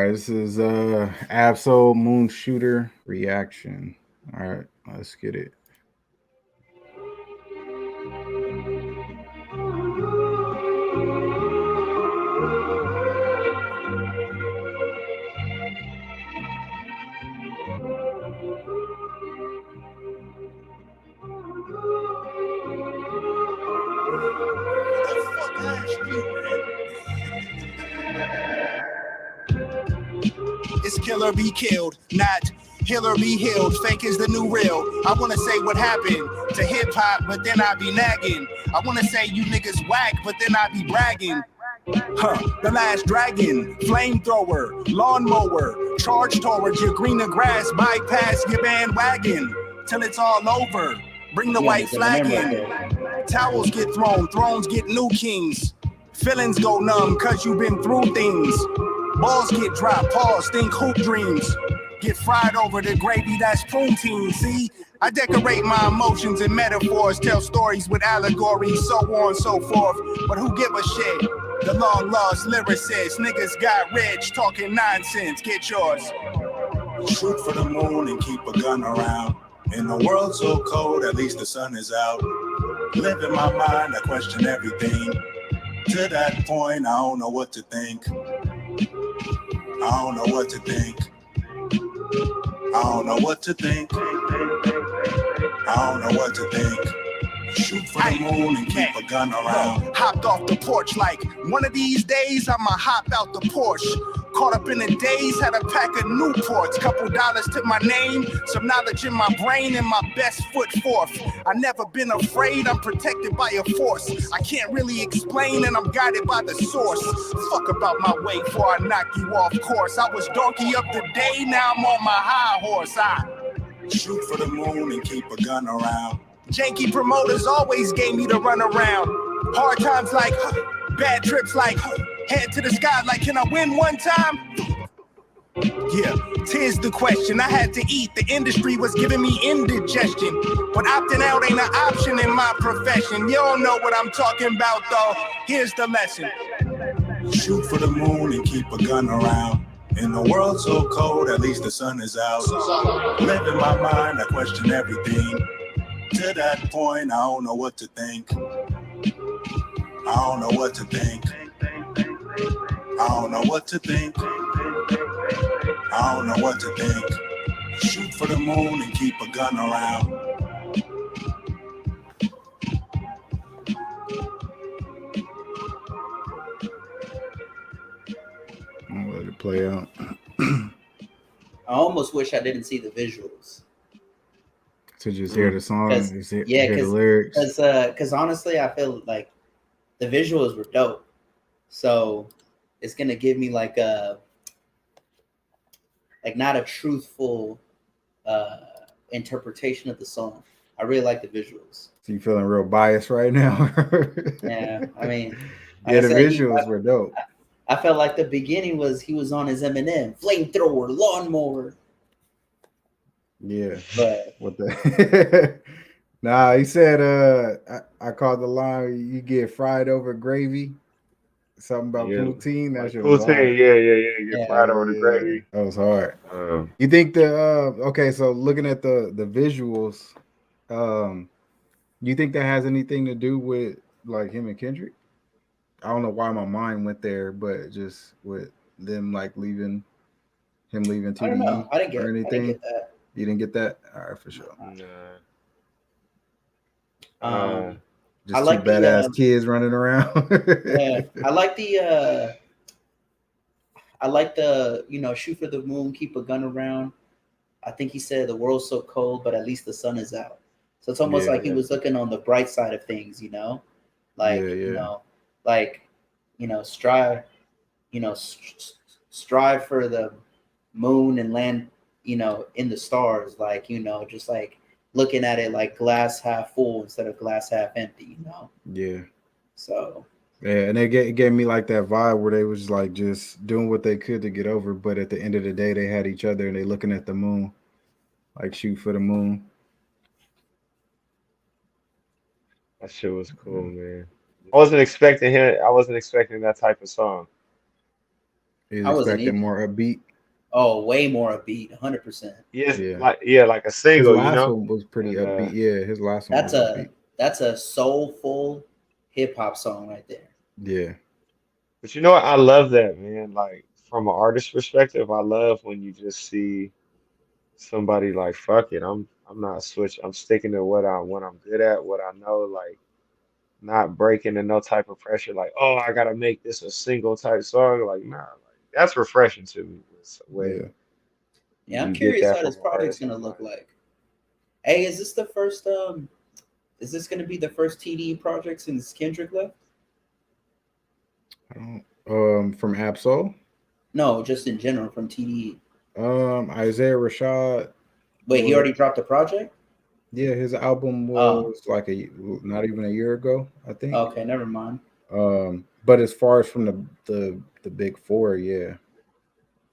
right, this is Absol Moonshooter reaction. All right, let's get it. It's kill or be killed, not heal or be healed. Fake is the new real. I wanna say what happened to hip hop, but then I be nagging. I wanna say you niggas whack, but then I be bragging. The last dragon, flamethrower, lawnmower, charge towards your greener grass, bypass your bandwagon till it's all over. Bring the white flag in. Towels get thrown, thrones get new kings. Feelings go numb cause you've been through things. Balls get dropped, pause, think hoop dreams. Get fried over the gravy, that's poutine, see? I decorate my emotions and metaphors, tell stories with allegories, so on and so forth. But who give a shit? The long lost lyricist, niggas got rich, talking nonsense, get yours. Shoot for the moon and keep a gun around. In a world so cold, at least the sun is out. Live in my mind, I question everything. To that point, I don't know what to think. I don't know what to think. I don't know what to think. I don't know what to think. Shoot for the moon and keep a gun around. Hopped off the porch like one of these days I'ma hop out the Porsche. Caught up in the days, had a pack of Newports, couple dollars to my name, some knowledge in my brain, and my best foot forth. I never been afraid, I'm protected by a force. I can't really explain, and I'm guided by the source. Fuck about my way before I knock you off course. I was donkey of the day, now I'm on my high horse. I shoot for the moon and keep a gun around. Janky promoters always gave me the run around. Hard times like, bad trips like, head to the sky like, can I win one time? Yeah, tis the question. I had to eat. The industry was giving me indigestion. But opting out ain't an option in my profession. You don't know what I'm talking about, though. Here's the lesson. Shoot for the moon and keep a gun around. In a world so cold, at least the sun is out. Live in my mind, I question everything. To that point, I don't know what to think. I don't know what to think. I don't know what to think. I don't know what to think. Shoot for the moon and keep a gun around. I'll let it play out. I almost wish I didn't see the visuals. To just hear the song, hear the lyrics. Because honestly, I feel like the visuals were dope. So it's gonna give me like not a truthful interpretation of the song. I really like the visuals. So you feeling real biased right now? Yeah, I mean, yeah, the visuals were dope. I felt like the beginning was he was on his Eminem, flamethrower, lawnmower. Yeah, but what the? Nah, he said, I called the line. You get fried over gravy. Something about poutine. That shit was hard. You get fried over the gravy. That was hard. You think the okay? So looking at the visuals, you think that has anything to do with like him and Kendrick? I don't know why my mind went there, but just with them like leaving TDE I don't know. I didn't get that. You didn't get that? All right, for sure. Just I like two badass kids running around. Yeah, I like the shoot for the moon, keep a gun around. I think he said the world's so cold, but at least the sun is out. So it's almost like he was looking on the bright side of things, strive for the moon and land, in the stars, just like looking at it like glass half full instead of glass half empty, Yeah. So. Yeah, and it gave me like that vibe where they was like just doing what they could to get over, but at the end of the day, they had each other and they looking at the moon, like shoot for the moon. That shit was cool, man. I wasn't expecting that type of song. He's I wasn't expecting either. more upbeat. Oh, way more upbeat, 100%. Yes, Yeah. like a His single, you last know. one was pretty And upbeat. Yeah, his last one That's was a upbeat. that's a soulful hip hop song right there. Yeah. but you know what? I love that, man. Like from an artist perspective, I love when you just see somebody like, fuck it, I'm not switch. I'm sticking to what I'm good at, what I know, like not breaking in no type of pressure. Like, oh, I gotta make this a single type song. Like, nah, like that's refreshing to me. When Yeah. Yeah, I'm you get curious that how from this an project's artist, gonna I'm look like, like. Hey, is this the first is this gonna be the first TDE project since Kendrick left? I don't from Absol. No, just in general from TDE. Isaiah Rashad Wait, he was, already dropped a project? yeah, his album Oh, was like not even a year ago, I think. okay, never mind. But as far as from the big four, yeah,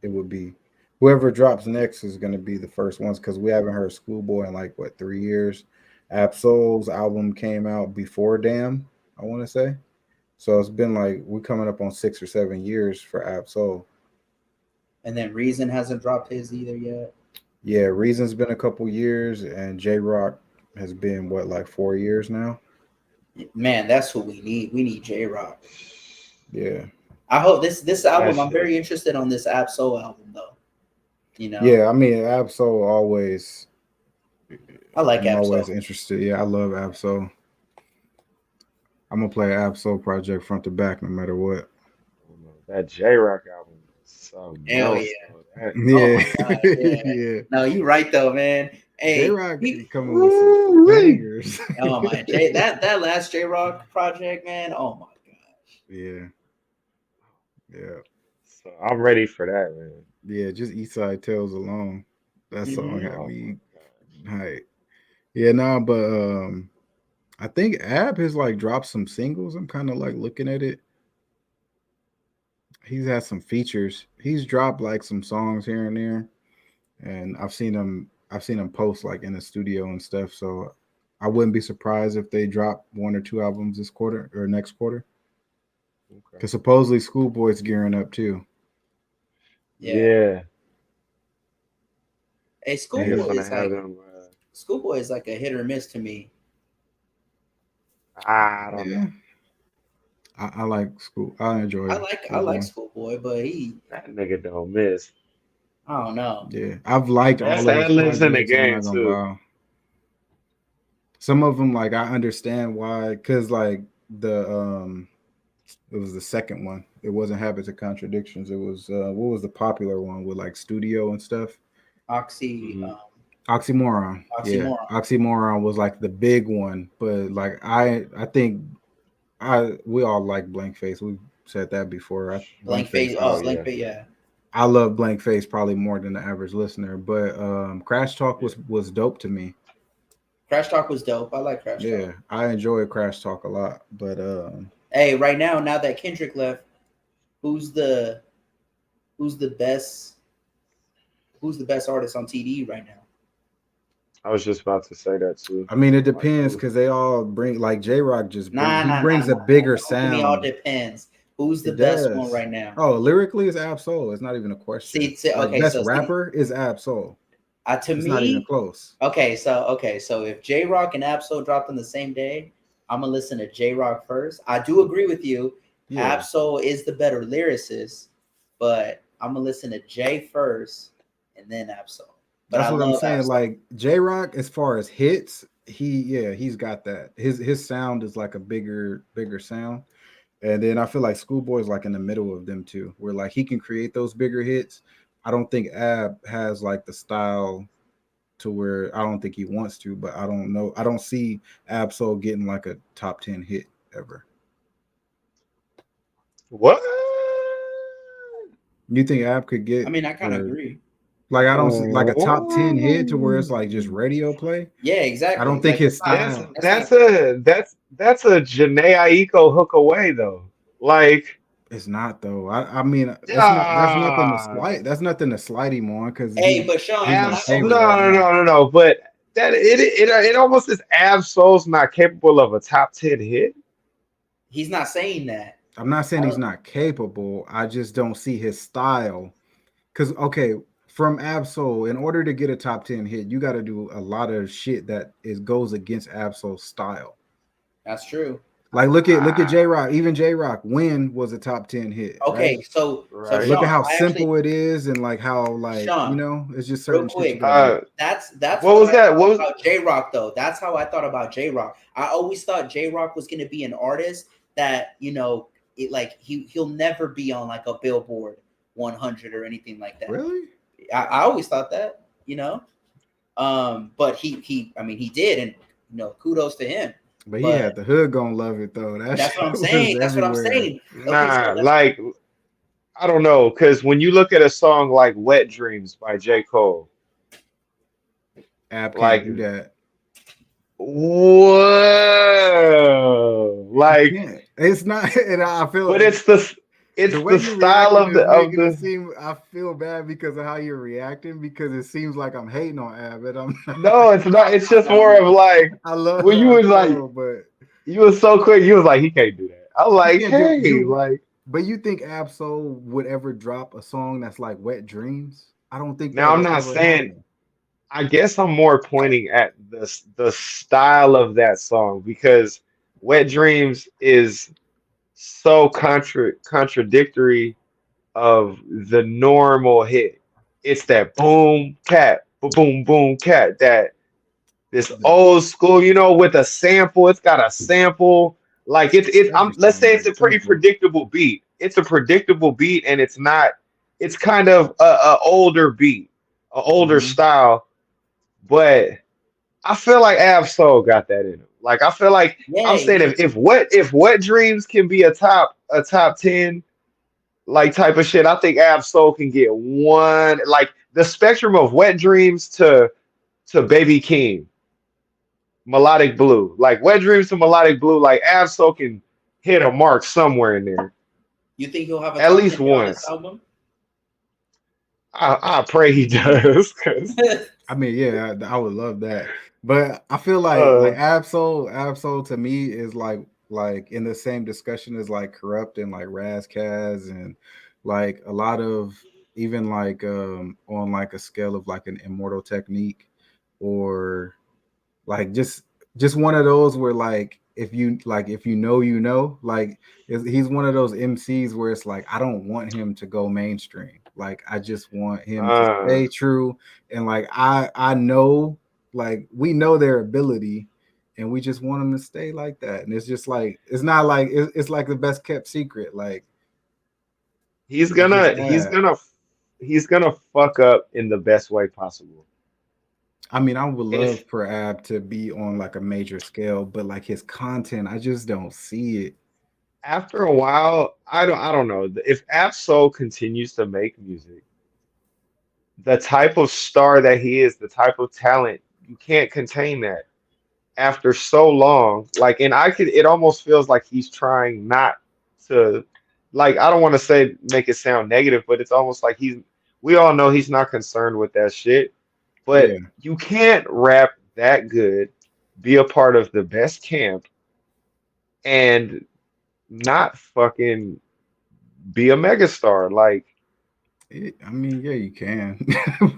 it would be whoever drops next is gonna be the first ones because we haven't heard Schoolboy in like what 3 years. Absol's album came out before Damn, I want to say. So it's been like we're coming up on 6 or 7 years for Absol. And then Reason hasn't dropped his either yet. Yeah, Reason's been a couple years, and J Rock has been what like 4 years now. Man, that's who we need. We need J Rock. Yeah, I hope this that album. I'm shit. very interested on this Absol album though. You know, yeah. I mean, Absol always. I like I'm Absol. always interested. Yeah, I love Absol. I'm gonna play an Absol project front to back, no matter what. I don't know. That J-Rock album is something Hell yeah. else, though. That Oh Yeah, my god, yeah. yeah. No, you right though, man. J Hey, Rock he, coming with some Woo-wee. bangers. oh my J that last J Rock project, man. Oh my god. Yeah, yeah, So I'm ready for that, man. yeah. Just East Side Tales alone, that song Hmm. had Oh my me gosh. hype. Yeah, nah, but I think Ab has like dropped some singles. I'm kind of like looking at it. He's had some features. He's dropped like some songs here and there, and I've seen him post like in the studio and stuff. So I wouldn't be surprised if they drop 1 or 2 albums this quarter or next quarter. Okay. Because supposedly Schoolboy's gearing up too. Yeah. Yeah. Hey, Niggas And gonna have them. Schoolboy is like a hit or miss to me. I don't yeah, know. I like school. I enjoy I like Schoolboy. Schoolboy, but That nigga don't miss. I don't know. Yeah, I've liked Best all of his ad libs in the projects. I'm game not gonna too. lie. Some of them, like I understand why, because like the it was the second one. It wasn't Habits of Contradictions. It was what was the popular one with like studio and stuff? Oxy Hmm. Oxymoron. Yeah, Oxymoron. Oxymoron was like the big one, but like I think I we all like Blank Face. We've said that before. Blank Blank Face face. Oh Oh, is. blank yeah. face. Yeah. I love Blank Face probably more than the average listener, but Crash Talk Yeah. was dope to me. Crash Talk was dope. I like Crash Talk. Yeah, I enjoy Crash Talk a lot, but Hey, right now that Kendrick left, who's the who's the best who's the best artist on TDE right now? I was just about to say that too. I mean it Like depends who? because they all bring like J Rock just bring Nah, he nah, nah, brings nah, a nah. bigger Don't give me all sound. depends. Who's the It best one does. right now? Oh, lyrically is Ab Soul. It's not even a question. Like Okay, best so see, rapper is Ab Soul. to It's not even me, close. so if J Rock and Absol dropped on the same day, I'm gonna listen to J Rock first. I do agree with you. Yeah, Absol is the better lyricist, but I'm gonna listen to J first and then Absol. But I that's what I'm love saying. Absol. Like J Rock, as far as hits, he's got that. His sound is like a bigger sound. And then I feel like Schoolboy's like in the middle of them too, where like he can create those bigger hits. I don't think Ab has like the style to where I don't think he wants to, but I don't know. I don't see Absol getting like a top 10 hit ever. What? You think Ab could I get mean, I kind of or agree. like I don't see like a top 10 hit to where it's like just Oh. radio play? Yeah, I don't exactly. think Like his That's style. that's not that's a that's a Janae Aiko hook away though. Like It's not though. I mean that's nothing to ah, slight. That's nothing to slight him on because Hey, but Sean, he's can my I throw No, favorite right no, now. no, no, no. But that it almost is Ab Soul's not capable of a top 10 hit. he's not saying that. I'm not saying I he's don't, not capable. I just don't see his style. Because okay, from Absol, in order to get a top 10 hit, you got to do a lot of shit that is goes against Absol's style. that's true. Like look at Ah, J Rock. Even J Rock, When was a top 10 hit, right? Okay, so Look right. at Sean, how I actually simple it is, and like how like Sean, it's just real certain shit you quick. got to do. That's What what was I that? thought What was about J Rock though. That's how I thought about J Rock. I always thought J Rock was gonna be an artist that like he'll never be on like a Billboard 100 or anything like that. Really? I always thought that, but I mean he did, and kudos to him. But he But had the hood gonna love it though. That that's shit what I'm was saying. That's what I'm everywhere. saying. Okay, so nah? let's Like I don't know, because when you look at a song like "Wet Dreams" by J. Cole, App can't like do that. whoa, He like, can't. It's not. And I feel but like it's the way the you're style reacting of is the making it seem. I feel bad because of how you're reacting because it seems like I'm hating on Ab, and I'm not. no, it's not. It's just no, more of no. like I love when you Ab was like so, but you was so quick, you was like he can't do that. I'm he like, can't do hey, you. like But you think Ab-Soul would ever drop a song that's like Wet Dreams? I don't think now that I'm would not ever saying. happen. I guess I'm more pointing at the style of that song because "Wet Dreams" is so contradictory of the normal hit. It's that boom cat, boom boom cat, that this The old school, with a sample. It's got a sample. Like it's every let's song say got it's a a pretty sample. predictable beat. It's a predictable beat, and it's not. It's kind of a older beat, a older Hmm. style, but I feel like Ab-Soul got that in him. Like I feel like Yeah, I'm saying if Wet Dreams can be a top 10 like type of shit, I think Ab-Soul can get one, like the spectrum of Wet Dreams to Baby King, Melodic Blue. Like Wet Dreams to Melodic Blue, like Ab-Soul can hit a mark somewhere in there. you think he'll have a At top least 10 hit on this once. album? I pray he does, cause I mean, yeah, I would love that. But I feel like uh Absol to me is like in the same discussion as like Corrupt and like Kaz and like a lot of even like on like a scale of like an Immortal Technique or like just one of those where like if you know like he's one of those MCs where it's like I don't want him to go mainstream, like I just want him to uh stay true, and like I know, like we know their ability and we just want them to stay like that, and it's just like it's not like it's like the best kept secret, like he's it's just gonna he's that. gonna he's gonna fuck up in the best way possible. I mean, I would love It's for Ab to be on like a major scale, but like his content, I just don't see it. after a while, I don't know. If Ab-Soul continues to make music, the type of star that he is, the type of talent, you can't contain that after so long. Like, and it almost feels like he's trying not to, like, I don't want to say make it sound negative, but it's almost like we all know he's not concerned with that shit. But Yeah, you can't rap that good, be a part of the best camp, and not fucking be a megastar. Like, I mean, yeah, you can,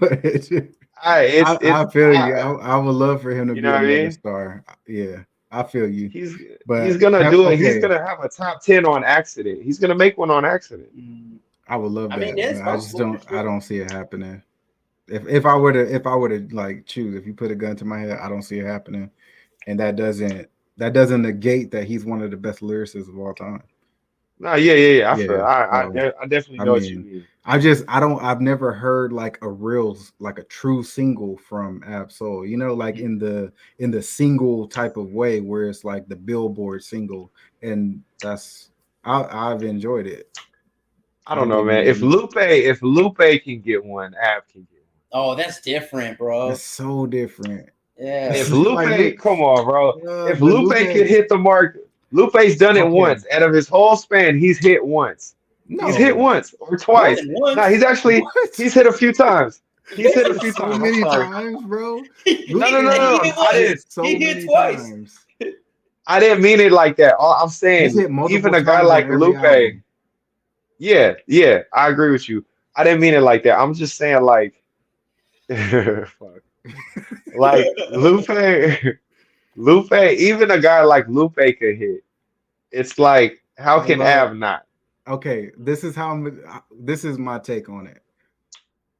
but it's I feel you. I would love for him to you know be a what I mean? megastar. Yeah, I feel you. He's But gonna do it. He's okay, gonna have a top 10 on accident. He's gonna make one on accident. Mm, I would love I mean, that, it's but I just possible for don't. I sure. don't see it happening. If I were to like choose, if you put a gun to my head, I don't see it happening, and that doesn't negate that he's one of the best lyricists of all time. No, yeah, yeah, yeah. I feel. Yeah. So I definitely I know what you mean, mean. I've never heard like like a true single from Absol, like in the single type of way where it's like the Billboard single. And I've enjoyed it. I I don't don't know, think man. many people. If Lupe can get one, Ab can get one. Oh, that's different, bro. That's so different. Yeah. If Like Lupe, come on, bro. If but Lupe could Lupe, hit the mark, Lupe's done it okay. once. Out of his whole span, he's hit once. He's hit No. once or More What? twice. than No, once. What? he's hit a few times. He's hit a few So times. I'm many sorry. times, bro. he No, Lupe no, no, has no, he no. hit been I once. hit didn't. so He hit many twice. times. I didn't mean it like that. I'm He's saying hit even multiple a guy times on like every Lupe, album. yeah, yeah, I agree with you. I didn't mean it like that. I'm just saying like, fuck, like Lupe, Lupe, even a guy like Lupe could hit. It's like, how I can love. Av not? Okay, this is how this is my take on it.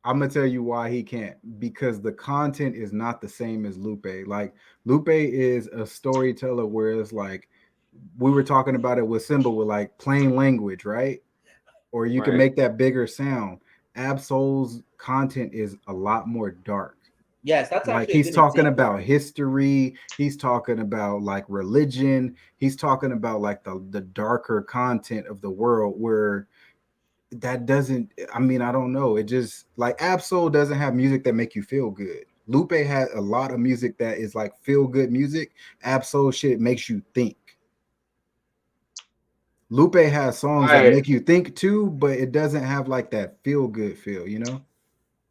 I'm gonna tell you why he can't, because the content is not the same as Lupe. Like Lupe is a storyteller, whereas like we were talking about it with Simba with like plain language, right? Or you can Right. make that bigger sound. Absol's content is a lot more dark. Yes, that's Like actually a he's good talking example. about history, he's talking about like religion, he's talking about like the darker content of the world where that doesn't, I mean, I don't know, it just like Absol doesn't have music that make you feel good. Lupe had a lot of music that is like feel good music. Absol shit makes you think. Lupe has songs that I make you think too, but it doesn't have like that feel good feel, you know?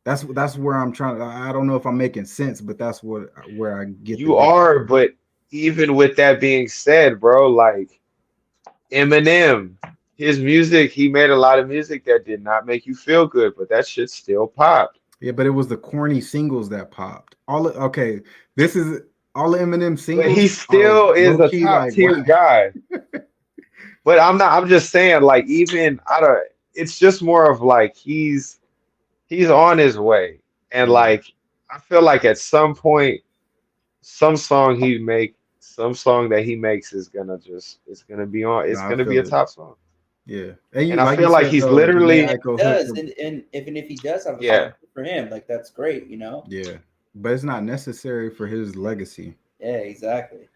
That's where I'm trying to, I don't know if I'm making sense, but that's what where I get the You difference. are, but even with that being said, bro, like Eminem, his music, he made a lot of music that did not make you feel good, but that shit still popped. Yeah, but it was the corny singles that popped. Okay, this is all the Eminem But singles he are still is low a key top like tier why? guy. But I'm not, I'm just saying, like, even I don't, it's just more of like he's on his way. And Yeah, like I feel like at some point, some song that he makes is gonna just it's gonna be on, no, it's I gonna be feel a it. top song. Yeah, and you And I like you feel like said he's though, the Janae literally, He Aiko hook. does, and even if he does have a song, yeah, good for him. Like that's great, you know. Yeah, but it's not necessary for his legacy. Yeah, exactly.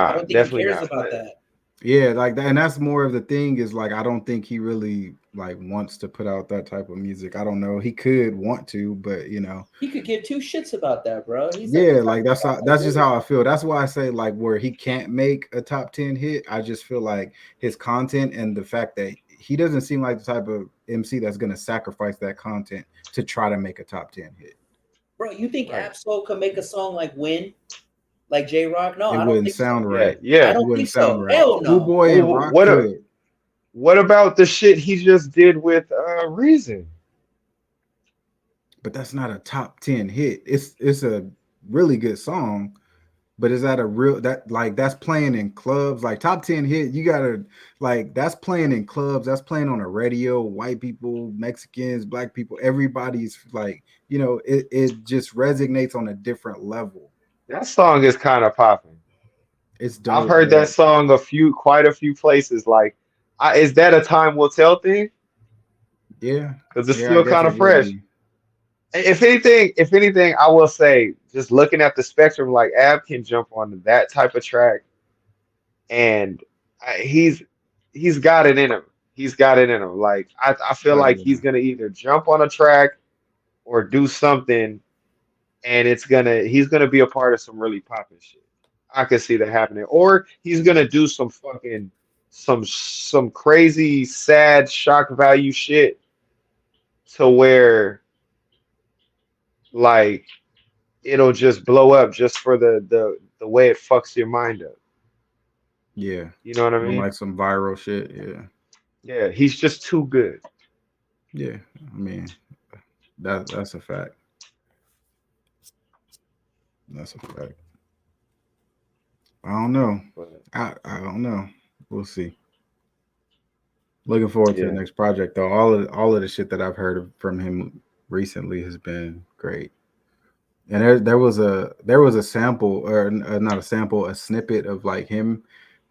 I nah, don't think he definitely cares not. about that. Yeah, like that, and that's more of the thing is like I don't think he really like wants to put out that type of music. I don't know. He could want to, but you know, He could give two shits about that, bro. He's like a yeah, top like that's how, guy. that's just how I feel. That's why I say like where he can't make a top 10 hit. I just feel like his content and the fact that he doesn't seem like the type of MC that's gonna sacrifice that content to try to make a top 10 hit. Bro, you think Right. Absol could make a song like "Win" like J Rock? No, It I don't wouldn't think so. sound Yeah, right. I yeah. It don't wouldn't think sound so. right. Hell no. Schoolboy and Rock could. What about the shit he just did with Reason? But that's not a top 10 hit. It's a really good song, but is that a real that like that's playing in clubs like top 10 hit, you gotta like that's playing in clubs, that's playing on a radio, white people, Mexicans, black people, everybody's like, you know, it just resonates on a different level. That song is kind of popping. It's I've dope, heard that bro. song quite a few places. Like, is that a time will tell thing? Yeah, Because it's yeah, I still guess kind it of would fresh. be. If anything, I will say, just looking at the spectrum, like Ab can jump on that type of track, and I, he's got it in him. He's got it in him. Like I feel Oh like yeah, he's gonna either jump on a track or do something, and he's gonna be a part of some really popping shit. I could see that happening, or he's gonna do some fucking some crazy sad shock value shit to where like it'll just blow up just for the way it fucks your mind up. yeah, You know what I on mean? like some viral shit. Yeah, Yeah, he's just too good. yeah, I mean, that's a fact. That's a fact. I don't know. But I don't know. We'll see. Looking forward to the yeah, next project though. All of the shit that I've heard from him recently has been great. And there was a sample or not a sample, a snippet of like him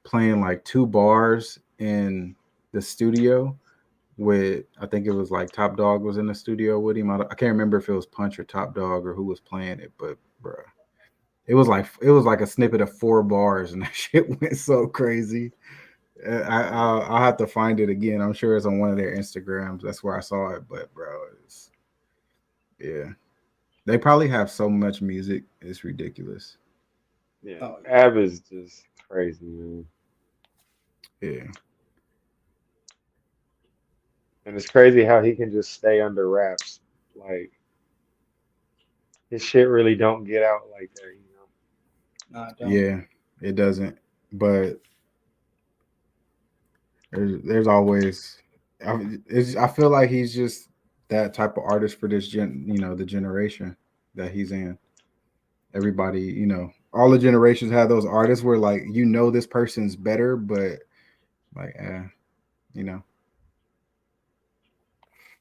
playing like two bars in the studio with, I think it was like Top Dog was in the studio with him. I can't remember if it was Punch or Top Dog or who was playing it, but bruh, it was like a snippet of 4 bars, and that shit went so crazy. I'll have to find it again. I'm sure it's on one of their Instagrams. That's where I saw it. But bro, it's yeah. They probably have so much music. It's ridiculous. yeah. Oh yeah. Ab is just crazy, man. Yeah. And it's crazy how he can just stay under wraps. Like his shit really don't get out like that, you know. No, I don't. Yeah. It doesn't. but there's always I feel like he's just that type of artist for this the generation that he's in. Everybody, all the generations have those artists where like this person's better, but like you know,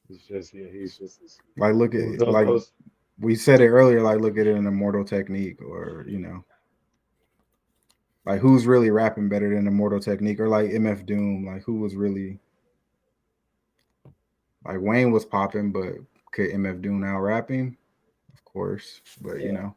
It's just yeah, he's just like look at like those. we said it earlier, like look at it in Immortal Technique, or like who's really rapping better than Immortal Technique, or like MF Doom, like who was really like Wayne was popping, but could MF Doom out rapping? Of course, but Yeah.